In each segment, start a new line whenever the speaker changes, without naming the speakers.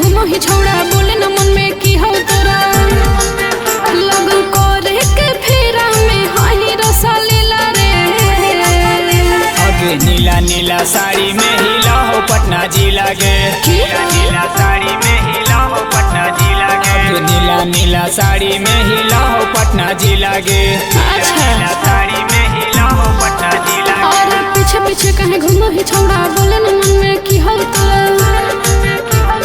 घूमो ही छौड़ा बोले न मन में की हो तोरा लगन करे के फेरा में हाही रसलीला रे
अगे नीला नीला साड़ी में हिला हो पटना जिला गे नीला नीला साड़ी में हिला हो पटना जिला गे अगे नीला नीला साड़ी में हिला हो पटना जिला गे नीला साड़ी में हिला हो पटना जिला
और पीछे पीछे कहे घूमो ही छौड़ा बोले न मन में की हो तोरा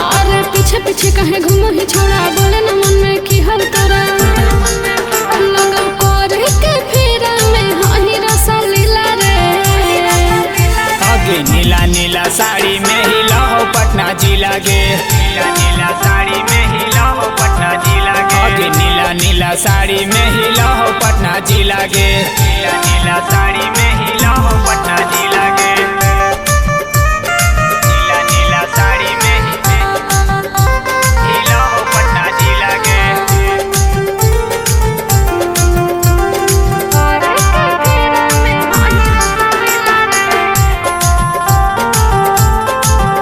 और पीछे पीछे कहे घूमो ही छौड़ा बोले न मन में की हो तोरा लगन करे के फेरा में हाही रसलीला रे
अगे नीला नीला साड़ी में हिला हो पटना जिला गे नीला नीला साड़ी में हिला हो पटना जिला गे अगे नीला नीला साड़ी में हिला हो पटना जिला गे नीला नीला साड़ी में हिला हो पटना जिला गे नीला नीला साड़ी में हिला हो पटना जिला गे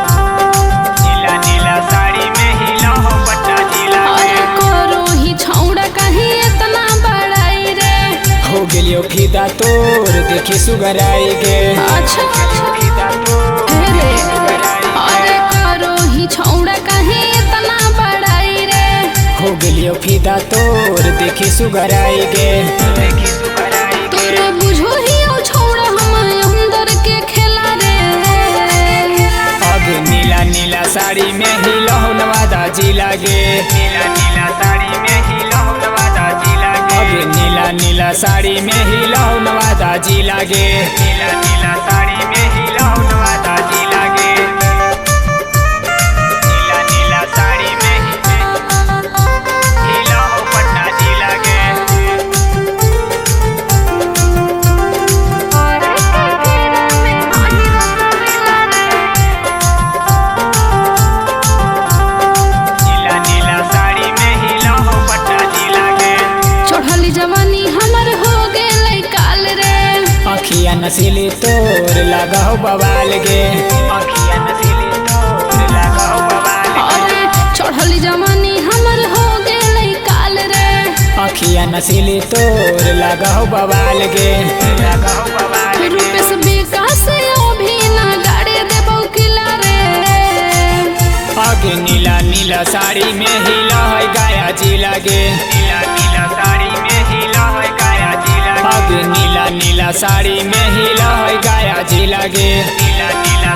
नीला नीला साड़ी में हिला हो पटना जिला गे
करो ही छौड़ा कहीं इतना बड़ाई रे
हो गेलियो फिदा तोर देखी सुगराई गे
अच्छा
फिदा तोर
रे अरे करो ही छौड़ा कहीं इतना बड़ाई रे
हो गेलियो फिदा तोर देखी सुगराई गे देखी सुगराई गे
तोरे बुझो ही ओ छौड़ा हम अंदर के खेला रे
अगे नीला नीला साड़ी में हिला हो नवादा जिला गे नीला नीला साड़ी में हिला हो नवादा जिला गे अगे नीला नीला साड़ी में हिला हो नवादा जिला गे नीला नीला साड़ी में हिला हो नवादा जिला गे नीला नीला साड़ी में हिला हो पटना जिला गे नीला नीला साड़ी में हिला हो पटना जिला गे
चढ़ली जवानी हमर हो गेलै काल रे
अखिया नसीली तोर लगा हो बवाल गे अखिया नसीली तोर लगा हो बवाल
अरे चढ़ली जवानी हमर हो गेलै काल रे
अखिया नसीली तोर लगा हो बवाल गे लगा हो बवाल गे
रूपेश विकास अभी ना गाड़ी देबौ किला रे
अगे नीला नीला साड़ी में हिला है गाया जिला गे नीला नीला साड़ी में हिला है गाया जिला अगे नीला नीला साड़ी में हिला है गाया जिला गे नीला नीला